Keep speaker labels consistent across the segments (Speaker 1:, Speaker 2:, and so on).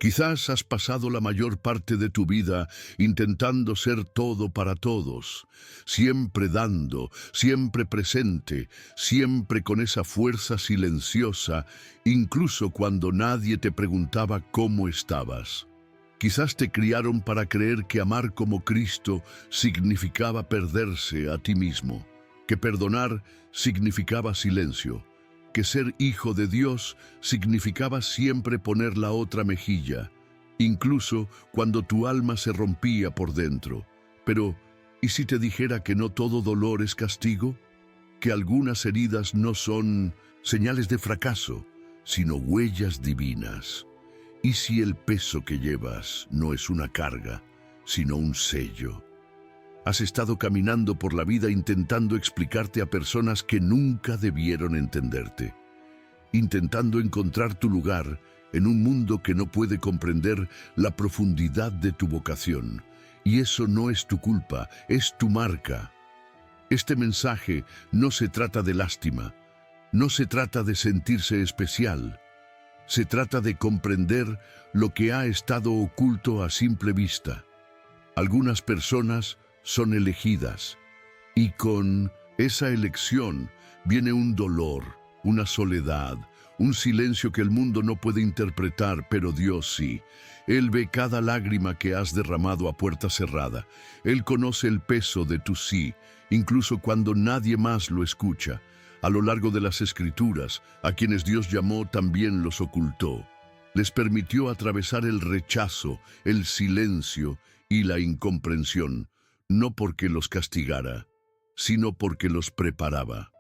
Speaker 1: Quizás has pasado la mayor parte de tu vida intentando ser todo para todos, siempre dando, siempre presente, siempre con esa fuerza silenciosa, incluso cuando nadie te preguntaba cómo estabas. Quizás te criaron para creer que amar como Cristo significaba perderse a ti mismo, que perdonar significaba silencio, que ser hijo de Dios significaba siempre poner la otra mejilla, incluso cuando tu alma se rompía por dentro. Pero, ¿y si te dijera que no todo dolor es castigo? Que algunas heridas no son señales de fracaso, sino huellas divinas. ¿Y si el peso que llevas no es una carga, sino un sello? Has estado caminando por la vida intentando explicarte a personas que nunca debieron entenderte, intentando encontrar tu lugar en un mundo que no puede comprender la profundidad de tu vocación. Y eso no es tu culpa, es tu marca. Este mensaje no se trata de lástima, no se trata de sentirse especial. Se trata de comprender lo que ha estado oculto a simple vista. Algunas personas son elegidas, y con esa elección viene un dolor, una soledad, un silencio que el mundo no puede interpretar, pero Dios sí. Él ve cada lágrima que has derramado a puerta cerrada. Él conoce el peso de tu sí, incluso cuando nadie más lo escucha. A lo largo de las Escrituras, a quienes Dios llamó también los ocultó. Les permitió atravesar el rechazo, el silencio y la incomprensión, no porque los castigara, sino porque los preparaba.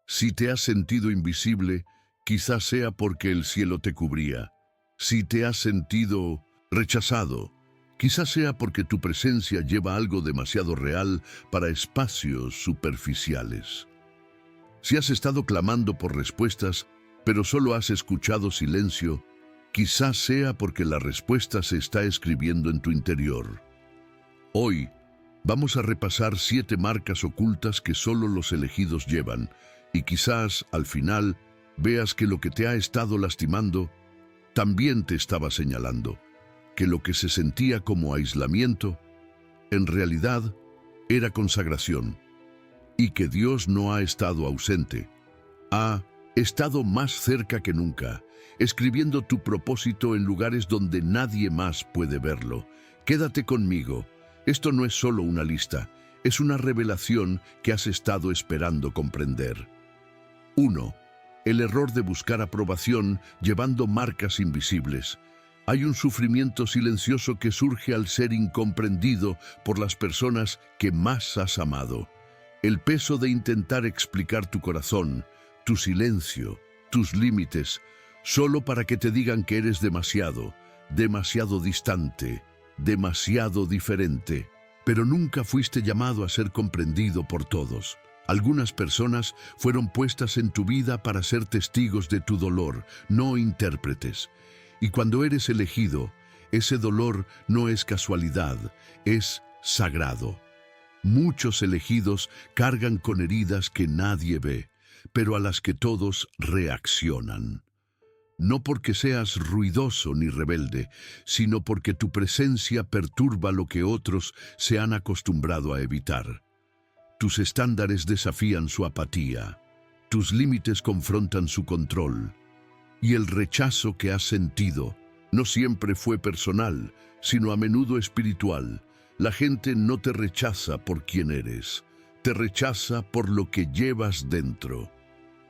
Speaker 1: Si te has sentido invisible, quizás sea porque el cielo te cubría. Si te has sentido rechazado, quizás sea porque tu presencia lleva algo demasiado real para espacios superficiales. Si has estado clamando por respuestas, pero solo has escuchado silencio, quizás sea porque la respuesta se está escribiendo en tu interior. Hoy, vamos a repasar 7 marcas ocultas que solo los elegidos llevan, y quizás, al final, veas que lo que te ha estado lastimando también te estaba señalando, que lo que se sentía como aislamiento, en realidad, era consagración, y que Dios no ha estado ausente, ha estado más cerca que nunca, escribiendo tu propósito en lugares donde nadie más puede verlo. Quédate conmigo. Esto no es solo una lista, es una revelación que has estado esperando comprender. 1. El error de buscar aprobación llevando marcas invisibles. Hay un sufrimiento silencioso que surge al ser incomprendido por las personas que más has amado. El peso de intentar explicar tu corazón, tu silencio, tus límites, solo para que te digan que eres demasiado, demasiado distante, demasiado diferente, pero nunca fuiste llamado a ser comprendido por todos. Algunas personas fueron puestas en tu vida para ser testigos de tu dolor, no intérpretes. Y cuando eres elegido, ese dolor no es casualidad, es sagrado. Muchos elegidos cargan con heridas que nadie ve, pero a las que todos reaccionan. No porque seas ruidoso ni rebelde, sino porque tu presencia perturba lo que otros se han acostumbrado a evitar. Tus estándares desafían su apatía, tus límites confrontan su control, y el rechazo que has sentido no siempre fue personal, sino a menudo espiritual. La gente no te rechaza por quien eres, te rechaza por lo que llevas dentro.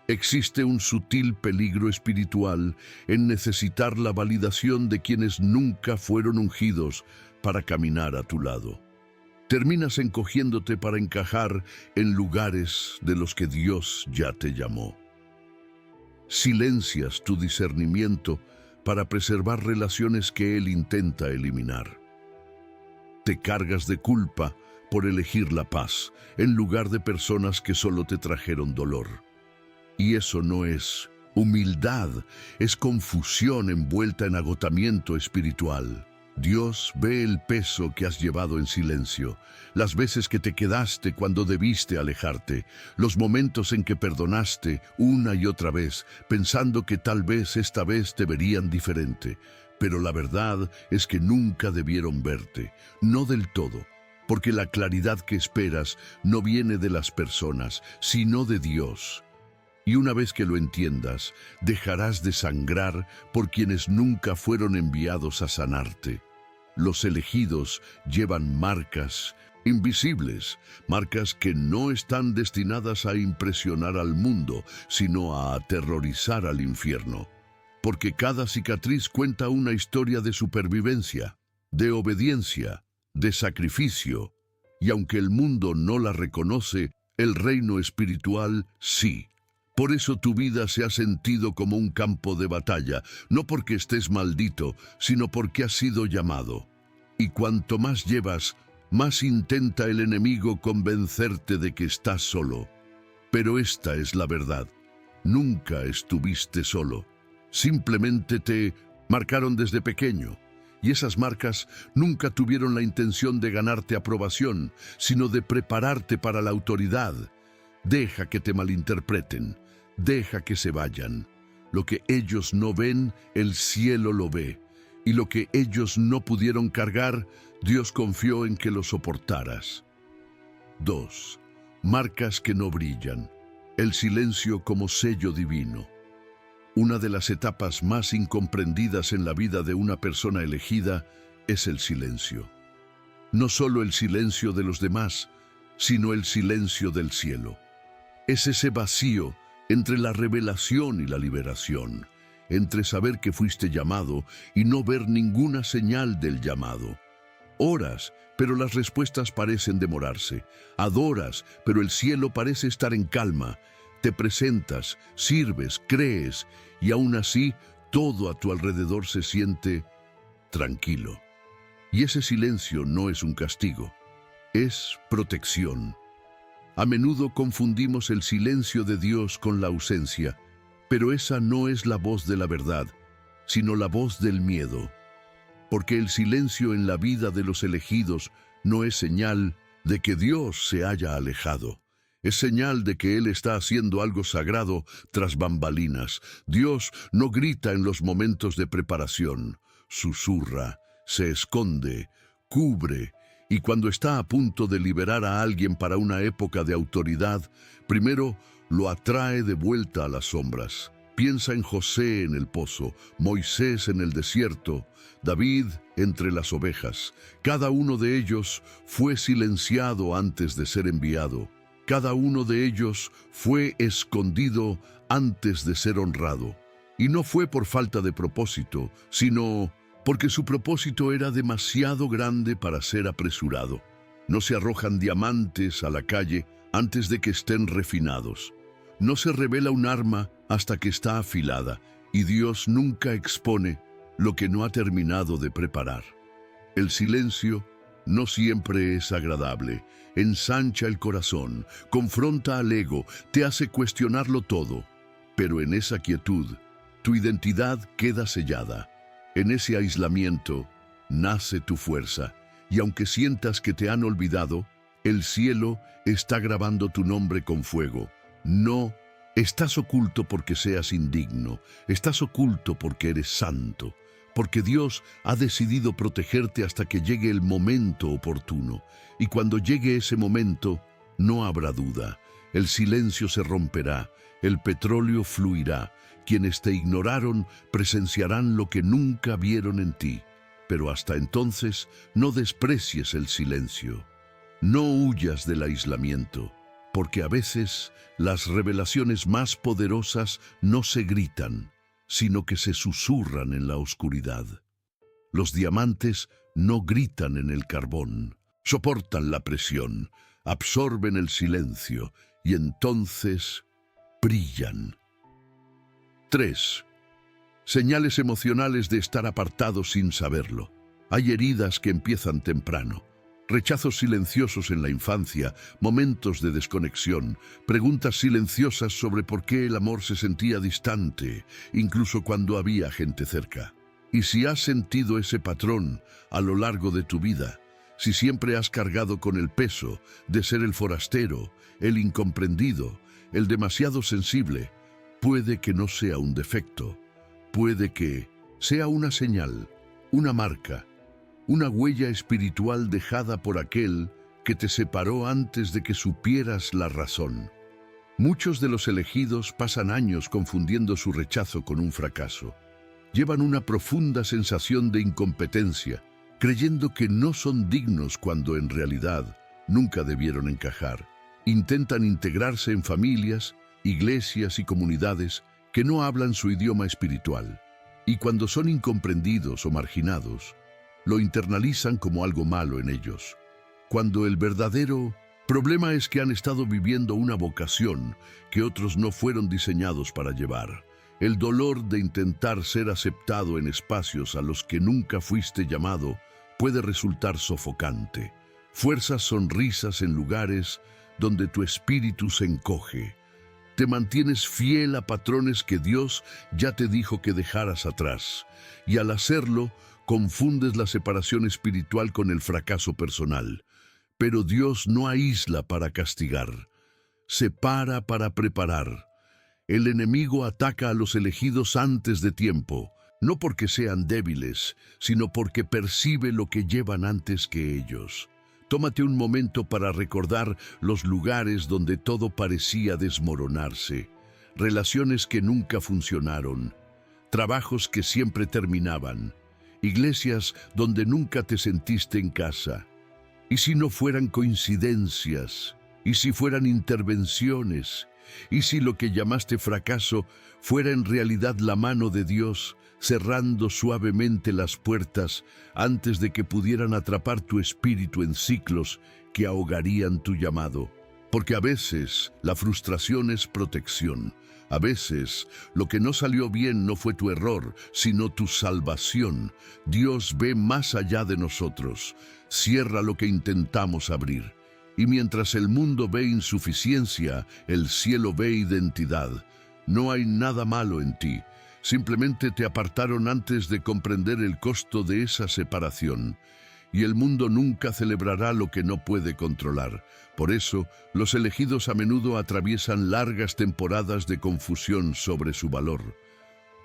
Speaker 1: Existe un sutil peligro espiritual en necesitar la validación de quienes nunca fueron ungidos para caminar a tu lado. Terminas encogiéndote para encajar en lugares de los que Dios ya te llamó. Silencias tu discernimiento para preservar relaciones que Él intenta eliminar. Te cargas de culpa por elegir la paz en lugar de personas que solo te trajeron dolor. Y eso no es humildad, es confusión envuelta en agotamiento espiritual. Dios ve el peso que has llevado en silencio, las veces que te quedaste cuando debiste alejarte, los momentos en que perdonaste una y otra vez, pensando que tal vez esta vez te verían diferente. Pero la verdad es que nunca debieron verte, no del todo, porque la claridad que esperas no viene de las personas, sino de Dios. Y una vez que lo entiendas, dejarás de sangrar por quienes nunca fueron enviados a sanarte. Los elegidos llevan marcas invisibles, marcas que no están destinadas a impresionar al mundo, sino a aterrorizar al infierno. Porque cada cicatriz cuenta una historia de supervivencia, de obediencia, de sacrificio, y aunque el mundo no la reconoce, el reino espiritual sí. Por eso tu vida se ha sentido como un campo de batalla, no porque estés maldito, sino porque has sido llamado. Y cuanto más llevas, más intenta el enemigo convencerte de que estás solo. Pero esta es la verdad. Nunca estuviste solo. Simplemente te marcaron desde pequeño. Y esas marcas nunca tuvieron la intención de ganarte aprobación, sino de prepararte para la autoridad. Deja que te malinterpreten. Deja que se vayan. Lo que ellos no ven, el cielo lo ve. Y lo que ellos no pudieron cargar, Dios confió en que lo soportaras. 2. Marcas que no brillan. El silencio como sello divino. Una de las etapas más incomprendidas en la vida de una persona elegida es el silencio. No solo el silencio de los demás, sino el silencio del cielo. Es ese vacío entre la revelación y la liberación, entre saber que fuiste llamado y no ver ninguna señal del llamado. Oras, pero las respuestas parecen demorarse. Adoras, pero el cielo parece estar en calma. Te presentas, sirves, crees, y aún así todo a tu alrededor se siente tranquilo. Y ese silencio no es un castigo, es protección. A menudo confundimos el silencio de Dios con la ausencia, pero esa no es la voz de la verdad, sino la voz del miedo. Porque el silencio en la vida de los elegidos no es señal de que Dios se haya alejado. Es señal de que Él está haciendo algo sagrado tras bambalinas. Dios no grita en los momentos de preparación, susurra, se esconde, cubre, y cuando está a punto de liberar a alguien para una época de autoridad, primero lo atrae de vuelta a las sombras. Piensa en José en el pozo, Moisés en el desierto, David entre las ovejas. Cada uno de ellos fue silenciado antes de ser enviado. Cada uno de ellos fue escondido antes de ser honrado. Y no fue por falta de propósito, sino porque su propósito era demasiado grande para ser apresurado. No se arrojan diamantes a la calle antes de que estén refinados. No se revela un arma hasta que está afilada, y Dios nunca expone lo que no ha terminado de preparar. El silencio no siempre es agradable, ensancha el corazón, confronta al ego, te hace cuestionarlo todo. Pero en esa quietud, tu identidad queda sellada. En ese aislamiento nace tu fuerza, y aunque sientas que te han olvidado, el cielo está grabando tu nombre con fuego. No estás oculto porque seas indigno, estás oculto porque eres santo, porque Dios ha decidido protegerte hasta que llegue el momento oportuno. Y cuando llegue ese momento, no habrá duda. El silencio se romperá, el petróleo fluirá. Quienes te ignoraron presenciarán lo que nunca vieron en ti. Pero hasta entonces, no desprecies el silencio. No huyas del aislamiento, porque a veces las revelaciones más poderosas no se gritan, sino que se susurran en la oscuridad. Los diamantes no gritan en el carbón, soportan la presión, absorben el silencio y entonces brillan. 3. Señales emocionales de estar apartado sin saberlo. Hay heridas que empiezan temprano. Rechazos silenciosos en la infancia, momentos de desconexión, preguntas silenciosas sobre por qué el amor se sentía distante, incluso cuando había gente cerca. Y si has sentido ese patrón a lo largo de tu vida, si siempre has cargado con el peso de ser el forastero, el incomprendido, el demasiado sensible, puede que no sea un defecto, puede que sea una señal, una marca, una huella espiritual dejada por aquel que te separó antes de que supieras la razón. Muchos de los elegidos pasan años confundiendo su rechazo con un fracaso. Llevan una profunda sensación de incompetencia, creyendo que no son dignos cuando en realidad nunca debieron encajar. Intentan integrarse en familias, iglesias y comunidades que no hablan su idioma espiritual. Y cuando son incomprendidos o marginados, lo internalizan como algo malo en ellos. Cuando el verdadero problema es que han estado viviendo una vocación que otros no fueron diseñados para llevar. El dolor de intentar ser aceptado en espacios a los que nunca fuiste llamado puede resultar sofocante. Fuerzas sonrisas en lugares donde tu espíritu se encoge. Te mantienes fiel a patrones que Dios ya te dijo que dejaras atrás, y al hacerlo, confundes la separación espiritual con el fracaso personal. Pero Dios no aísla para castigar, separa para preparar. El enemigo ataca a los elegidos antes de tiempo, no porque sean débiles, sino porque percibe lo que llevan antes que ellos. Tómate un momento para recordar los lugares donde todo parecía desmoronarse, relaciones que nunca funcionaron, trabajos que siempre terminaban, iglesias donde nunca te sentiste en casa. ¿Y si no fueran coincidencias? ¿Y si fueran intervenciones? ¿Y si lo que llamaste fracaso fuera en realidad la mano de Dios cerrando suavemente las puertas antes de que pudieran atrapar tu espíritu en ciclos que ahogarían tu llamado? Porque a veces la frustración es protección. A veces lo que no salió bien no fue tu error, sino tu salvación. Dios ve más allá de nosotros. Cierra lo que intentamos abrir. Y mientras el mundo ve insuficiencia, el cielo ve identidad. No hay nada malo en ti. Simplemente te apartaron antes de comprender el costo de esa separación. Y el mundo nunca celebrará lo que no puede controlar. Por eso, los elegidos a menudo atraviesan largas temporadas de confusión sobre su valor.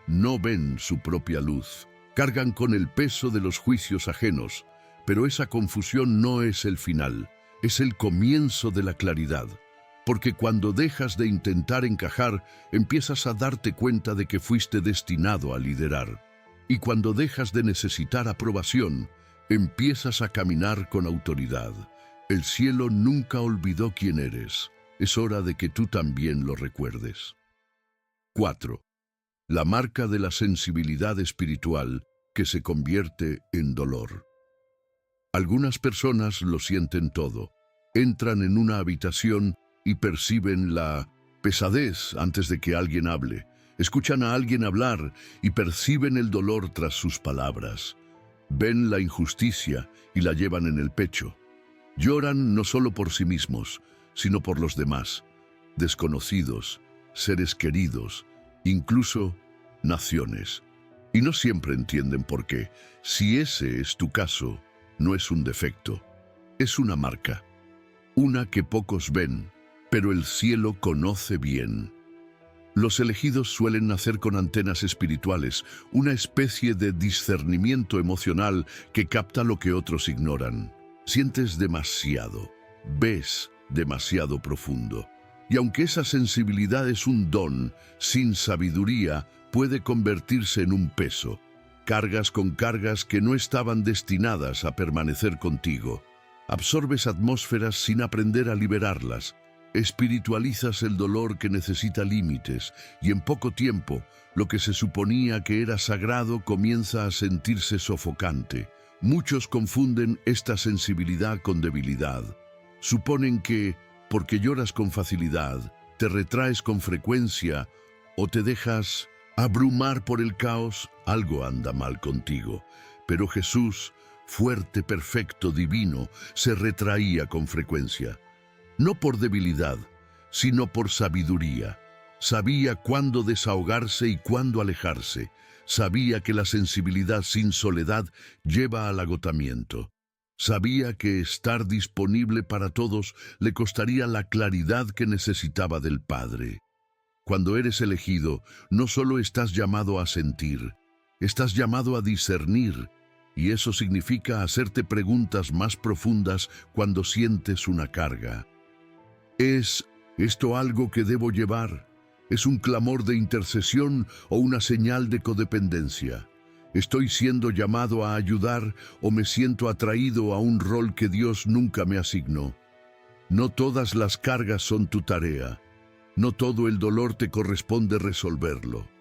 Speaker 1: No ven su propia luz. Cargan con el peso de los juicios ajenos. Pero esa confusión no es el final, es el comienzo de la claridad. Porque cuando dejas de intentar encajar, empiezas a darte cuenta de que fuiste destinado a liderar. Y cuando dejas de necesitar aprobación, empiezas a caminar con autoridad. El cielo nunca olvidó quién eres. Es hora de que tú también lo recuerdes. 4. La marca de la sensibilidad espiritual que se convierte en dolor. Algunas personas lo sienten todo. Entran en una habitación y perciben la pesadez antes de que alguien hable. Escuchan a alguien hablar y perciben el dolor tras sus palabras. Ven la injusticia y la llevan en el pecho. Lloran no solo por sí mismos, sino por los demás, desconocidos, seres queridos, incluso naciones. Y no siempre entienden por qué. Si ese es tu caso, no es un defecto, es una marca. Una que pocos ven, pero el cielo conoce bien. Los elegidos suelen nacer con antenas espirituales, una especie de discernimiento emocional que capta lo que otros ignoran. Sientes demasiado, ves demasiado profundo. Y aunque esa sensibilidad es un don, sin sabiduría puede convertirse en un peso. Cargas con cargas que no estaban destinadas a permanecer contigo. Absorbes atmósferas sin aprender a liberarlas. Espiritualizas el dolor que necesita límites y en poco tiempo lo que se suponía que era sagrado comienza a sentirse sofocante. Muchos confunden esta sensibilidad con debilidad. Suponen que, porque lloras con facilidad, te retraes con frecuencia o te dejas abrumar por el caos, algo anda mal contigo. Pero Jesús, fuerte, perfecto, divino, se retraía con frecuencia. No por debilidad, sino por sabiduría. Sabía cuándo desahogarse y cuándo alejarse. Sabía que la sensibilidad sin soledad lleva al agotamiento. Sabía que estar disponible para todos le costaría la claridad que necesitaba del Padre. Cuando eres elegido, no solo estás llamado a sentir, Estás llamado a discernir, y eso significa hacerte preguntas más profundas cuando sientes una carga. ¿Es esto algo que debo llevar? ¿Es un clamor de intercesión o una señal de codependencia? ¿Estoy siendo llamado a ayudar o me siento atraído a un rol que Dios nunca me asignó? No todas las cargas son tu tarea. No todo el dolor te corresponde resolverlo.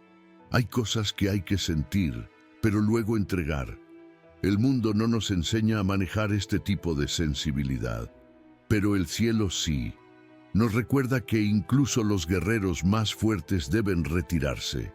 Speaker 1: Hay cosas que hay que sentir, pero luego entregar. El mundo no nos enseña a manejar este tipo de sensibilidad, pero el cielo sí. Nos recuerda que incluso los guerreros más fuertes deben retirarse,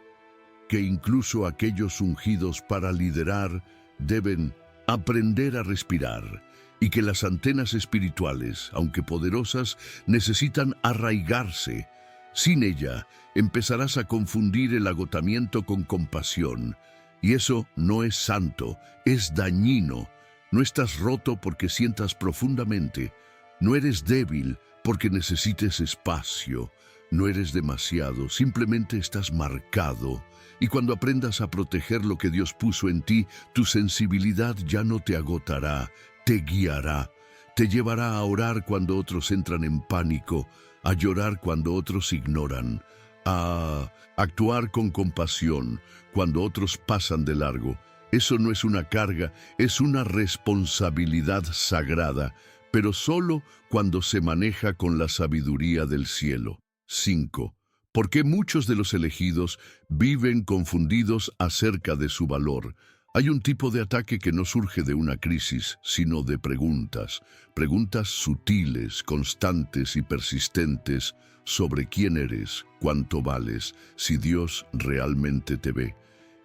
Speaker 1: que incluso aquellos ungidos para liderar deben aprender a respirar, y que las antenas espirituales, aunque poderosas, necesitan arraigarse. Sin ella, empezarás a confundir el agotamiento con compasión, y eso no es santo, es dañino. No estás roto porque sientas profundamente, no eres débil porque necesites espacio, no eres demasiado, simplemente estás marcado. Y cuando aprendas a proteger lo que Dios puso en ti, tu sensibilidad ya no te agotará, te guiará, te llevará a orar cuando otros entran en pánico, a llorar cuando otros ignoran, a actuar con compasión cuando otros pasan de largo. Eso no es una carga, es una responsabilidad sagrada, pero solo cuando se maneja con la sabiduría del cielo. 5. ¿Por qué muchos de los elegidos viven confundidos acerca de su valor? Hay un tipo de ataque que no surge de una crisis, sino de preguntas. Preguntas sutiles, constantes y persistentes sobre quién eres, cuánto vales, si Dios realmente te ve.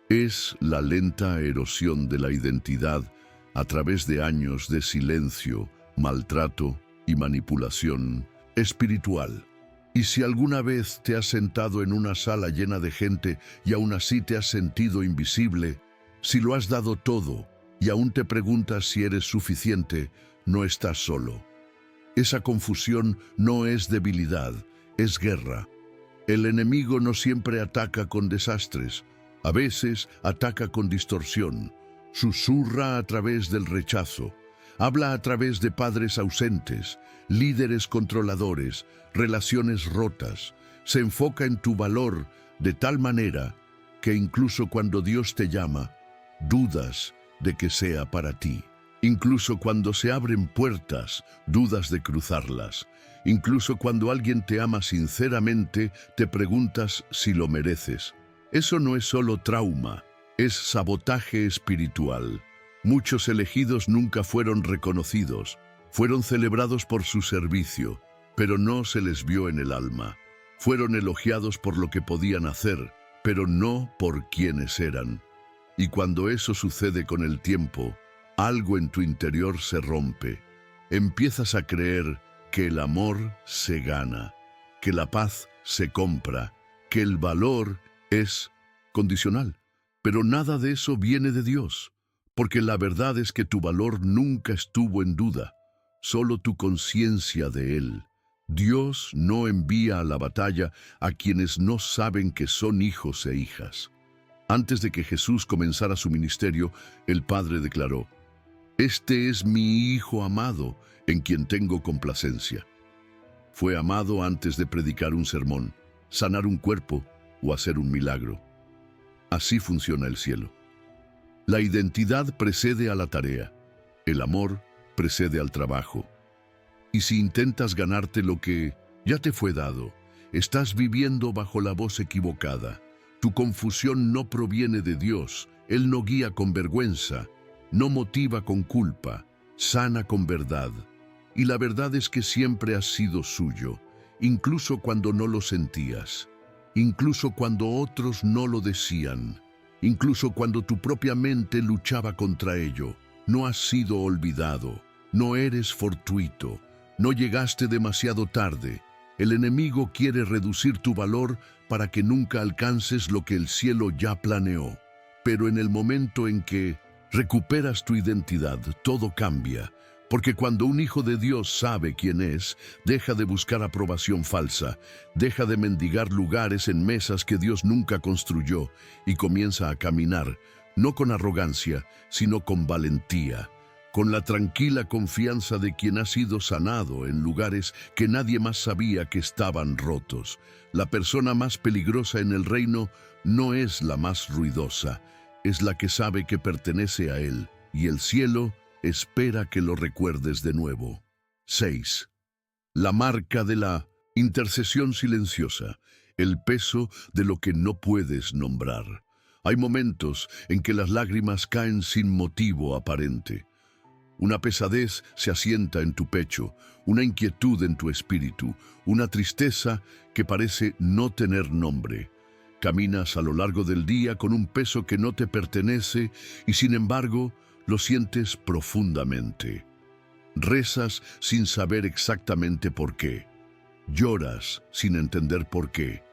Speaker 1: Es la lenta erosión de la identidad a través de años de silencio, maltrato y manipulación espiritual. Y si alguna vez te has sentado en una sala llena de gente y aún así te has sentido invisible, si lo has dado todo y aún te preguntas si eres suficiente, no estás solo. Esa confusión no es debilidad, es guerra. El enemigo no siempre ataca con desastres, a veces ataca con distorsión, susurra a través del rechazo, habla a través de padres ausentes, líderes controladores, relaciones rotas, se enfoca en tu valor de tal manera que incluso cuando Dios te llama, dudas de que sea para ti. Incluso cuando se abren puertas, dudas de cruzarlas. Incluso cuando alguien te ama sinceramente, te preguntas si lo mereces. Eso no es solo trauma, es sabotaje espiritual. Muchos elegidos nunca fueron reconocidos, fueron celebrados por su servicio, pero no se les vio en el alma. Fueron elogiados por lo que podían hacer, pero no por quienes eran. Y cuando eso sucede con el tiempo, algo en tu interior se rompe. Empiezas a creer que el amor se gana, que la paz se compra, que el valor es condicional. Pero nada de eso viene de Dios, porque la verdad es que tu valor nunca estuvo en duda, solo tu conciencia de Él. Dios no envía a la batalla a quienes no saben que son hijos e hijas. Antes de que Jesús comenzara su ministerio, el Padre declaró: «Este es mi Hijo amado, en quien tengo complacencia». Fue amado antes de predicar un sermón, sanar un cuerpo o hacer un milagro. Así funciona el cielo. La identidad precede a la tarea, el amor precede al trabajo. Y si intentas ganarte lo que ya te fue dado, estás viviendo bajo la voz equivocada. Tu confusión no proviene de Dios, Él no guía con vergüenza, no motiva con culpa, sana con verdad. Y la verdad es que siempre has sido suyo, incluso cuando no lo sentías, incluso cuando otros no lo decían, incluso cuando tu propia mente luchaba contra ello. No has sido olvidado, no eres fortuito, no llegaste demasiado tarde. El enemigo quiere reducir tu valor para que nunca alcances lo que el cielo ya planeó. Pero en el momento en que recuperas tu identidad, todo cambia. Porque cuando un hijo de Dios sabe quién es, deja de buscar aprobación falsa, deja de mendigar lugares en mesas que Dios nunca construyó y comienza a caminar no con arrogancia, sino con valentía, con la tranquila confianza de quien ha sido sanado en lugares que nadie más sabía que estaban rotos. La persona más peligrosa en el reino no es la más ruidosa, es la que sabe que pertenece a él, y el cielo espera que lo recuerdes de nuevo. 6. La marca de la intercesión silenciosa, el peso de lo que no puedes nombrar. Hay momentos en que las lágrimas caen sin motivo aparente. Una pesadez se asienta en tu pecho, una inquietud en tu espíritu, una tristeza que parece no tener nombre. Caminas a lo largo del día con un peso que no te pertenece y sin embargo lo sientes profundamente. Rezas sin saber exactamente por qué. Lloras sin entender por qué.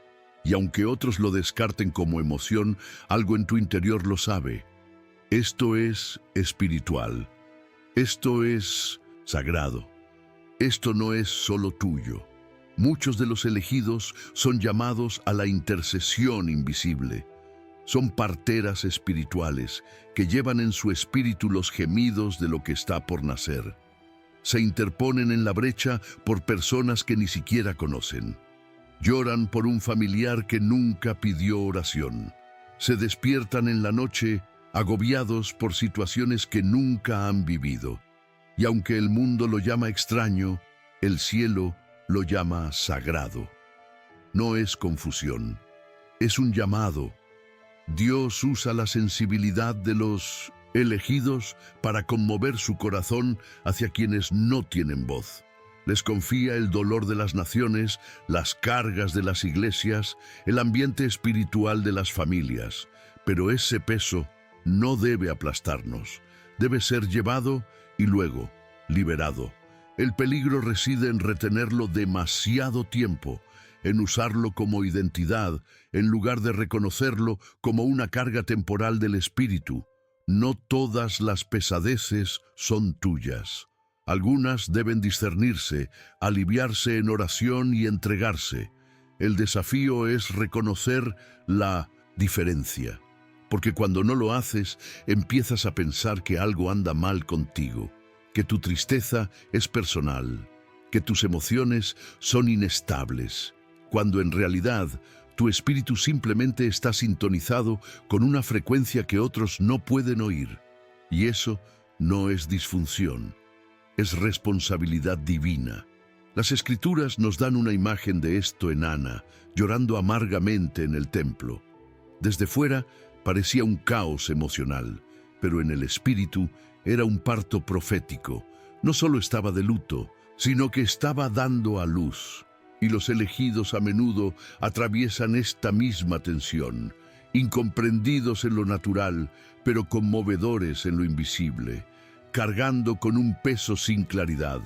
Speaker 1: Y aunque otros lo descarten como emoción, algo en tu interior lo sabe. Esto es espiritual. Esto es sagrado. Esto no es solo tuyo. Muchos de los elegidos son llamados a la intercesión invisible. Son parteras espirituales que llevan en su espíritu los gemidos de lo que está por nacer. Se interponen en la brecha por personas que ni siquiera conocen. Lloran por un familiar que nunca pidió oración. Se despiertan en la noche agobiados por situaciones que nunca han vivido. Y aunque el mundo lo llama extraño, el cielo lo llama sagrado. No es confusión, es un llamado. Dios usa la sensibilidad de los elegidos para conmover su corazón hacia quienes no tienen voz. Les confía el dolor de las naciones, las cargas de las iglesias, el ambiente espiritual de las familias. Pero ese peso no debe aplastarnos, debe ser llevado y luego liberado. El peligro reside en retenerlo demasiado tiempo, en usarlo como identidad, en lugar de reconocerlo como una carga temporal del espíritu. No todas las pesadeces son tuyas. Algunas deben discernirse, aliviarse en oración y entregarse. El desafío es reconocer la diferencia, porque cuando no lo haces, empiezas a pensar que algo anda mal contigo, que tu tristeza es personal, que tus emociones son inestables, cuando en realidad tu espíritu simplemente está sintonizado con una frecuencia que otros no pueden oír. Y eso no es disfunción, es responsabilidad divina. Las Escrituras nos dan una imagen de esto en Ana, llorando amargamente en el templo. Desde fuera parecía un caos emocional, pero en el espíritu era un parto profético. No solo estaba de luto, sino que estaba dando a luz. Y los elegidos a menudo atraviesan esta misma tensión, incomprendidos en lo natural, pero conmovedores en lo invisible, cargando con un peso sin claridad.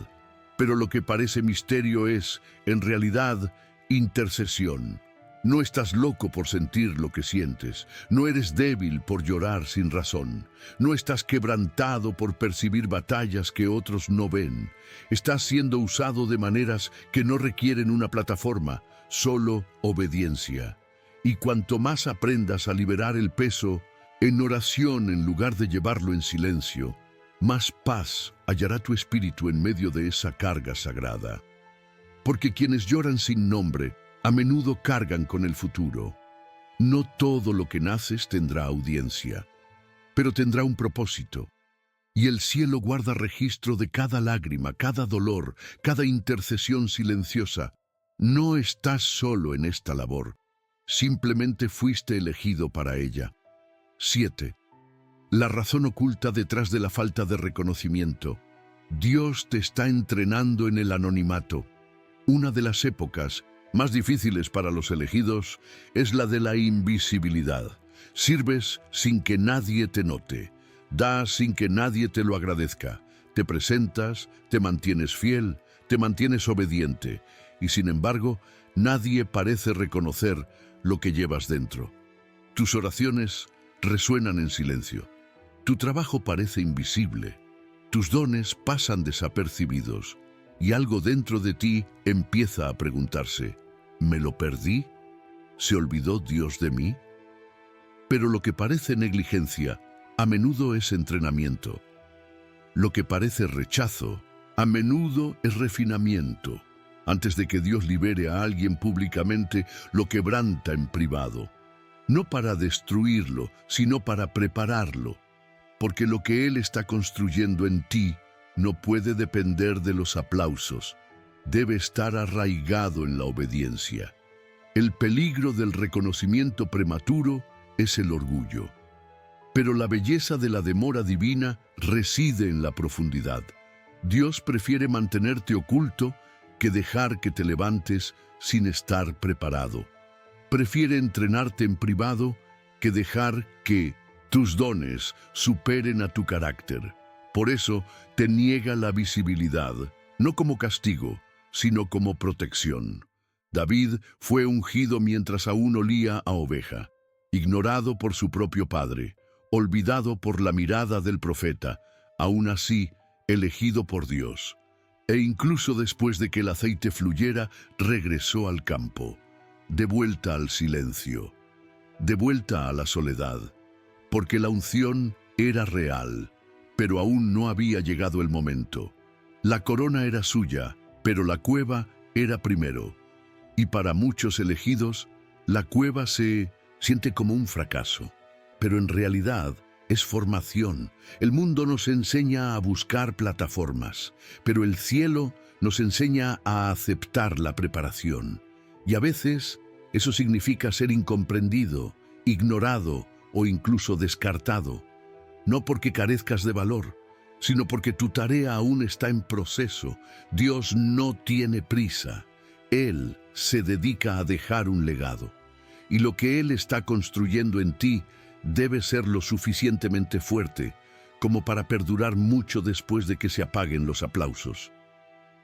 Speaker 1: Pero lo que parece misterio es, en realidad, intercesión. No estás loco por sentir lo que sientes, no eres débil por llorar sin razón, no estás quebrantado por percibir batallas que otros no ven. Estás siendo usado de maneras que no requieren una plataforma, solo obediencia. Y cuanto más aprendas a liberar el peso en oración en lugar de llevarlo en silencio, más paz hallará tu espíritu en medio de esa carga sagrada. Porque quienes lloran sin nombre, a menudo cargan con el futuro. No todo lo que naces tendrá audiencia, pero tendrá un propósito. Y el cielo guarda registro de cada lágrima, cada dolor, cada intercesión silenciosa. No estás solo en esta labor, simplemente fuiste elegido para ella. 7. La razón oculta detrás de la falta de reconocimiento. Dios te está entrenando en el anonimato. Una de las épocas más difíciles para los elegidos es la de la invisibilidad. Sirves sin que nadie te note, das sin que nadie te lo agradezca, te presentas, te mantienes fiel, te mantienes obediente, y sin embargo, nadie parece reconocer lo que llevas dentro. Tus oraciones resuenan en silencio, tu trabajo parece invisible, tus dones pasan desapercibidos, y algo dentro de ti empieza a preguntarse: ¿me lo perdí? ¿Se olvidó Dios de mí? Pero lo que parece negligencia, a menudo es entrenamiento. Lo que parece rechazo, a menudo es refinamiento. Antes de que Dios libere a alguien públicamente, lo quebranta en privado. No para destruirlo, sino para prepararlo. Porque lo que Él está construyendo en ti no puede depender de los aplausos. Debe estar arraigado en la obediencia. El peligro del reconocimiento prematuro es el orgullo. Pero la belleza de la demora divina reside en la profundidad. Dios prefiere mantenerte oculto que dejar que te levantes sin estar preparado. Prefiere entrenarte en privado que dejar que tus dones superen a tu carácter. Por eso te niega la visibilidad, no como castigo, sino como protección. David fue ungido mientras aún olía a oveja, ignorado por su propio padre, olvidado por la mirada del profeta, aún así elegido por Dios. E incluso después de que el aceite fluyera, regresó al campo, de vuelta al silencio, de vuelta a la soledad, porque la unción era real, pero aún no había llegado el momento. La corona era suya, pero la cueva era primero. Y para muchos elegidos, la cueva se siente como un fracaso. Pero en realidad es formación. El mundo nos enseña a buscar plataformas, pero el cielo nos enseña a aceptar la preparación. Y a veces eso significa ser incomprendido, ignorado o incluso descartado. No porque carezcas de valor, sino porque tu tarea aún está en proceso. Dios no tiene prisa. Él se dedica a dejar un legado. Y lo que Él está construyendo en ti debe ser lo suficientemente fuerte como para perdurar mucho después de que se apaguen los aplausos.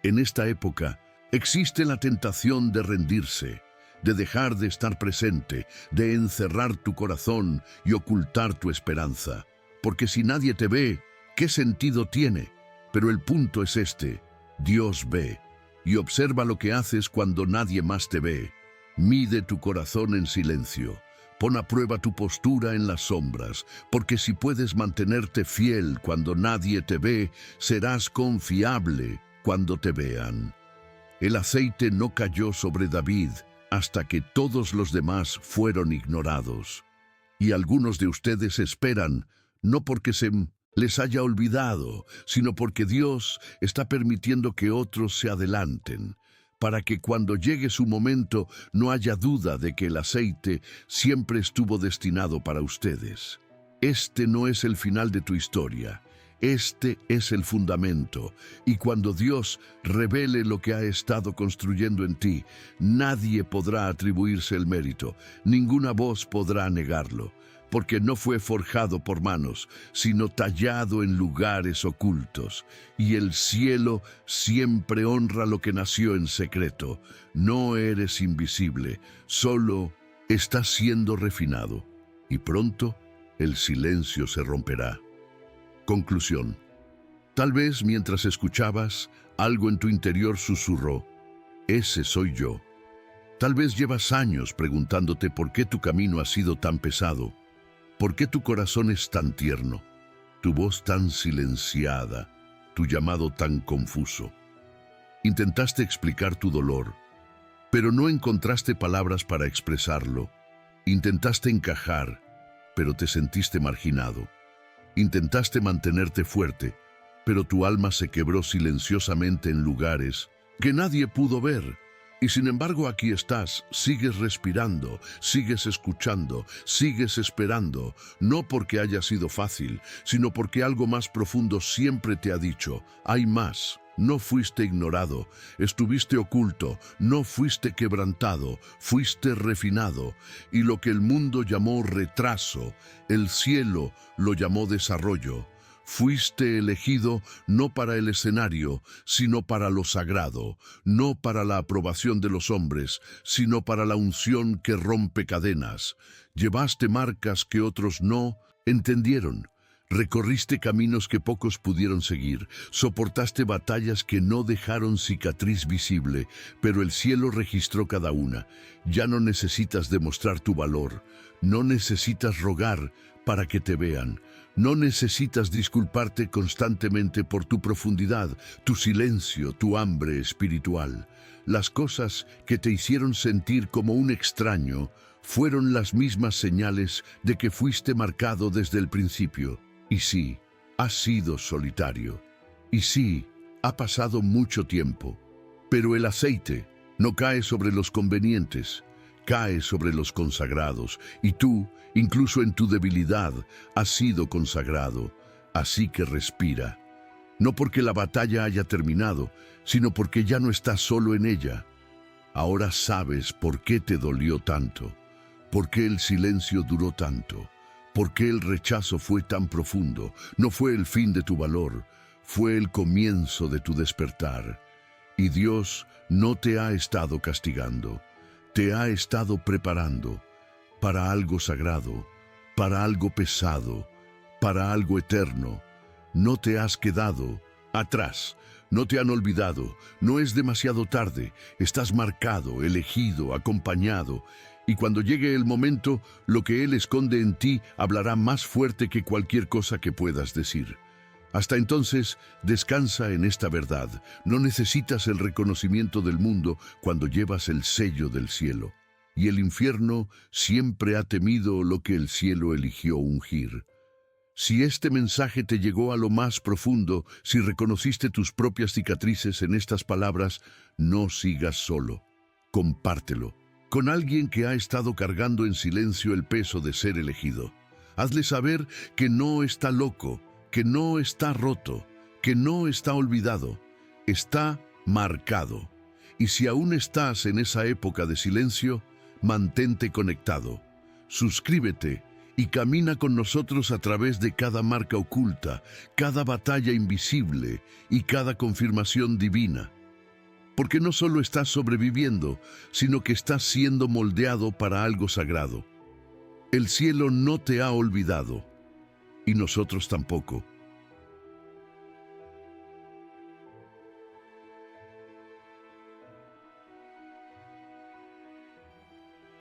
Speaker 1: En esta época existe la tentación de rendirse, de dejar de estar presente, de encerrar tu corazón y ocultar tu esperanza. Porque si nadie te ve, ¿qué sentido tiene? Pero el punto es este: Dios ve, y observa lo que haces cuando nadie más te ve. Mide tu corazón en silencio. Pon a prueba tu postura en las sombras, porque si puedes mantenerte fiel cuando nadie te ve, serás confiable cuando te vean. El aceite no cayó sobre David hasta que todos los demás fueron ignorados. Y algunos de ustedes esperan, no porque se les haya olvidado, sino porque Dios está permitiendo que otros se adelanten, para que cuando llegue su momento no haya duda de que el aceite siempre estuvo destinado para ustedes. Este no es el final de tu historia. Este es el fundamento, y cuando Dios revele lo que ha estado construyendo en ti, nadie podrá atribuirse el mérito, ninguna voz podrá negarlo, porque no fue forjado por manos, sino tallado en lugares ocultos. Y el cielo siempre honra lo que nació en secreto. No eres invisible, solo estás siendo refinado, y pronto el silencio se romperá. Conclusión. Tal vez mientras escuchabas, algo en tu interior susurró: ese soy yo. Tal vez llevas años preguntándote por qué tu camino ha sido tan pesado, por qué tu corazón es tan tierno, tu voz tan silenciada, tu llamado tan confuso. Intentaste explicar tu dolor, pero no encontraste palabras para expresarlo. Intentaste encajar, pero te sentiste marginado. Intentaste mantenerte fuerte, pero tu alma se quebró silenciosamente en lugares que nadie pudo ver. Y sin embargo aquí estás, sigues respirando, sigues escuchando, sigues esperando, no porque haya sido fácil, sino porque algo más profundo siempre te ha dicho: hay más. No fuiste ignorado, estuviste oculto, no fuiste quebrantado, fuiste refinado. Y lo que el mundo llamó retraso, el cielo lo llamó desarrollo. Fuiste elegido no para el escenario, sino para lo sagrado, no para la aprobación de los hombres, sino para la unción que rompe cadenas. Llevaste marcas que otros no entendieron, Recorriste caminos que pocos pudieron seguir, soportaste batallas que no dejaron cicatriz visible, pero el cielo registró cada una. Ya no necesitas demostrar tu valor, no necesitas rogar para que te vean, no necesitas disculparte constantemente por tu profundidad, tu silencio, tu hambre espiritual. Las cosas que te hicieron sentir como un extraño fueron las mismas señales de que fuiste marcado desde el principio. Y sí, has sido solitario. Y sí, ha pasado mucho tiempo. Pero el aceite no cae sobre los convenientes, cae sobre los consagrados. Y tú, incluso en tu debilidad, has sido consagrado. Así que respira. No porque la batalla haya terminado, sino porque ya no estás solo en ella. Ahora sabes por qué te dolió tanto, por qué el silencio duró tanto. ¿Por qué el rechazo fue tan profundo? No fue el fin de tu valor, fue el comienzo de tu despertar. Y Dios no te ha estado castigando, te ha estado preparando para algo sagrado, para algo pesado, para algo eterno. No te has quedado atrás, no te han olvidado, no es demasiado tarde, estás marcado, elegido, acompañado. Y cuando llegue el momento, lo que Él esconde en ti hablará más fuerte que cualquier cosa que puedas decir. Hasta entonces, descansa en esta verdad. No necesitas el reconocimiento del mundo cuando llevas el sello del cielo. Y el infierno siempre ha temido lo que el cielo eligió ungir. Si este mensaje te llegó a lo más profundo, si reconociste tus propias cicatrices en estas palabras, no sigas solo. Compártelo con alguien que ha estado cargando en silencio el peso de ser elegido. Hazle saber que no está loco, que no está roto, que no está olvidado, está marcado. Y si aún estás en esa época de silencio, mantente conectado. Suscríbete y camina con nosotros a través de cada marca oculta, cada batalla invisible y cada confirmación divina. Porque no solo estás sobreviviendo, sino que estás siendo moldeado para algo sagrado. El cielo no te ha olvidado, y nosotros tampoco.